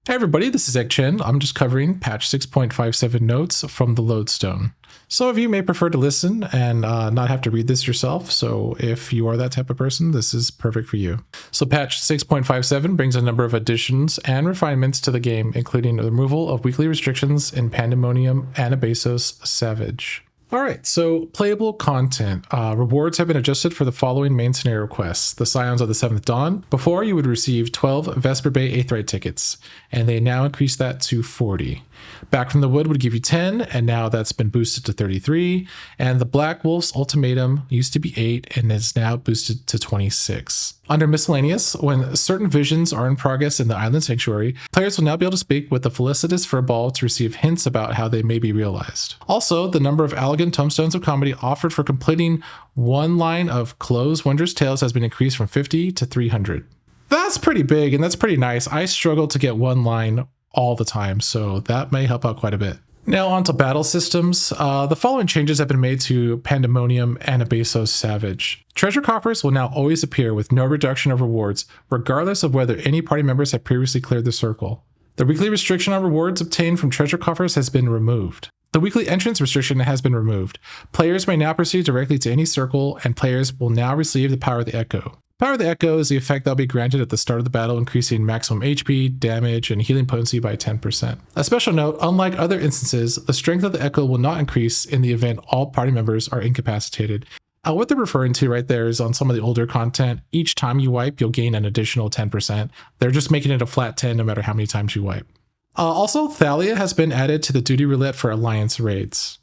Hey everybody, this is Egg Chen. I'm just covering patch 6.57 notes from the Lodestone. Some of you may prefer to listen and not have to read this yourself, so if you are that type of person, this is perfect for you. So patch 6.57 brings a number of additions and refinements to the game, including the removal of weekly restrictions in Pandemonium and Abesos Savage. Alright, so playable content. Rewards have been adjusted for the following main scenario quests. The Scions of the Seventh Dawn. Before, you would receive 12 Vesper Bay Aetheryte tickets, and they now increase that to 40. Back from the Wood would give you 10, and now that's been boosted to 33. And the Black Wolf's Ultimatum used to be 8, and is now boosted to 26. Under Miscellaneous, when certain visions are in progress in the Island Sanctuary, players will now be able to speak with the Felicitous Furball to receive hints about how they may be realized. Also, the number of Allegan Tomestones of Comedy offered for completing one line of Closed Wondrous Tales has been increased from 50 to 300. That's pretty big, and that's pretty nice. I struggle to get one line all the time, so that may help out quite a bit. Now onto battle systems. The following changes have been made to Pandemonium and Abesos Savage. Treasure coffers will now always appear with no reduction of rewards, regardless of whether any party members have previously cleared the circle. The weekly restriction on rewards obtained from treasure coffers has been removed. The weekly entrance restriction has been removed. Players may now proceed directly to any circle, and players will now receive the Power of the Echo. Power of the Echo is the effect that will be granted at the start of the battle, increasing maximum HP, damage, and healing potency by 10%. A special note, unlike other instances, the strength of the Echo will not increase in the event all party members are incapacitated. What they're referring to right there is on some of the older content, each time you wipe, you'll gain an additional 10%. They're just making it a flat 10 no matter how many times you wipe. Also, Thalia has been added to the duty roulette for Alliance raids.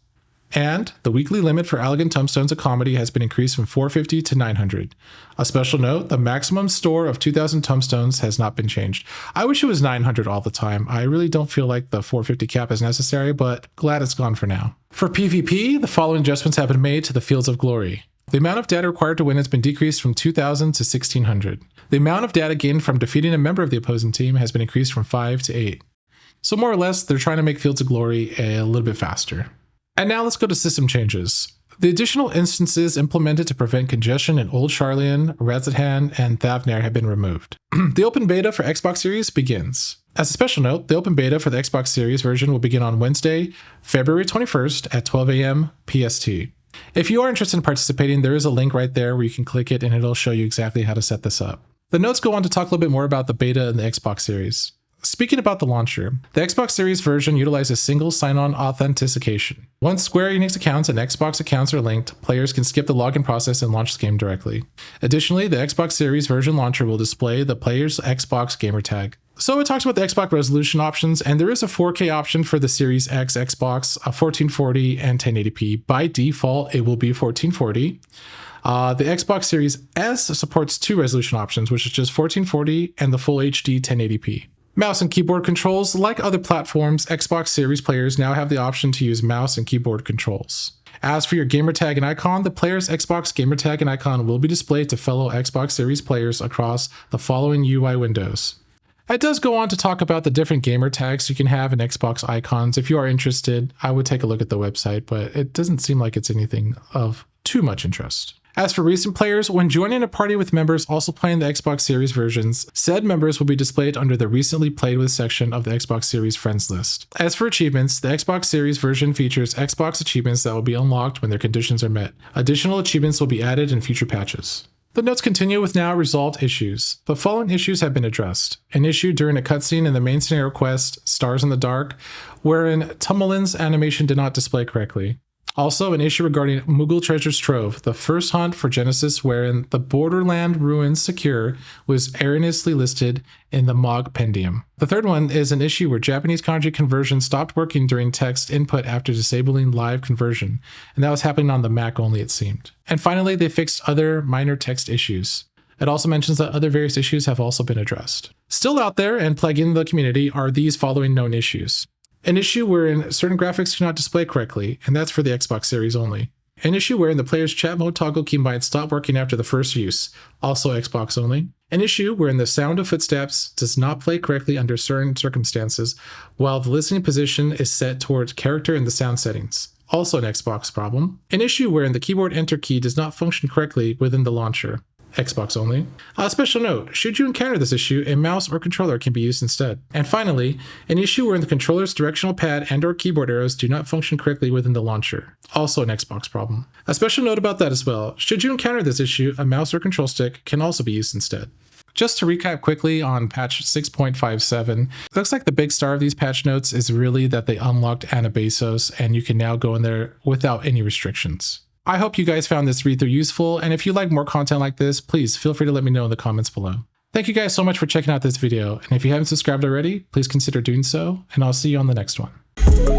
And the weekly limit for Allegan Tomestones of Comedy has been increased from 450 to 900. A special note, the maximum store of 2,000 tomestones has not been changed. I wish it was 900 all the time. I really don't feel like the 450 cap is necessary, but glad it's gone for now. For PvP, the following adjustments have been made to the Fields of Glory. The amount of data required to win has been decreased from 2,000 to 1,600. The amount of data gained from defeating a member of the opposing team has been increased from 5 to 8. So more or less, they're trying to make Fields of Glory a little bit faster. And now let's go to system changes. The additional instances implemented to prevent congestion in Old Sharlayan, Razathan, and Thavnair have been removed. The open beta for Xbox Series begins. As a special note, the open beta for the Xbox Series version will begin on Wednesday, February 21st at 12 a.m. PST. If you are interested in participating, there is a link right there where you can click it and it'll show you exactly how to set this up. The notes go on to talk a little bit more about the beta and the Xbox Series. Speaking about the launcher, the Xbox Series version utilizes single sign-on authentication. Once Square Enix accounts and Xbox accounts are linked, players can skip the login process and launch the game directly. Additionally, the Xbox Series version launcher will display the player's Xbox gamertag. So it talks about the Xbox resolution options, and there is a 4K option for the Series X Xbox, 1440 and 1080p. By default, it will be 1440. The Xbox Series S supports two resolution options, which is just 1440 and the Full HD 1080p. Mouse and keyboard controls. Like other platforms, Xbox Series players now have the option to use mouse and keyboard controls. As for your gamertag and icon, the player's Xbox gamertag and icon will be displayed to fellow Xbox Series players across the following UI windows. It does go on to talk about the different gamer tags you can have in Xbox icons. If you are interested, I would take a look at the website, but it doesn't seem like it's anything of too much interest. As for recent players, when joining a party with members also playing the Xbox Series versions, said members will be displayed under the recently played with section of the Xbox Series friends list. As for achievements, the Xbox Series version features Xbox achievements that will be unlocked when their conditions are met. Additional achievements will be added in future patches. The notes continue with now resolved issues. The following issues have been addressed. An issue during a cutscene in the main scenario quest, Stars in the Dark, wherein Tummalin's animation did not display correctly. Also, an issue regarding Moogle Treasure's Trove, the first hunt for Genesis wherein the Borderland Ruins Secure was erroneously listed in the Mog Pendium. The third one is an issue where Japanese kanji conversion stopped working during text input after disabling live conversion, and that was happening on the Mac only, it seemed. And finally, they fixed other minor text issues. It also mentions that other various issues have also been addressed. Still out there and plaguing the community are these following known issues. An issue wherein certain graphics do not display correctly, and that's for the Xbox Series only. An issue wherein the player's chat mode toggle keybind stopped working after the first use, also Xbox only. An issue wherein the sound of footsteps does not play correctly under certain circumstances, while the listening position is set towards character in the sound settings, also an Xbox problem. An issue wherein the keyboard enter key does not function correctly within the launcher. Xbox only. A special note, should you encounter this issue, a mouse or controller can be used instead. And finally, an issue where the controller's directional pad and or keyboard arrows do not function correctly within the launcher. Also an Xbox problem. A special note about that as well, should you encounter this issue, a mouse or control stick can also be used instead. Just to recap quickly on patch 6.57, it looks like the big star of these patch notes is really that they unlocked Anabasos and you can now go in there without any restrictions. I hope you guys found this read-through useful, and if you like more content like this, please feel free to let me know in the comments below. Thank you guys so much for checking out this video, and if you haven't subscribed already, please consider doing so, and I'll see you on the next one.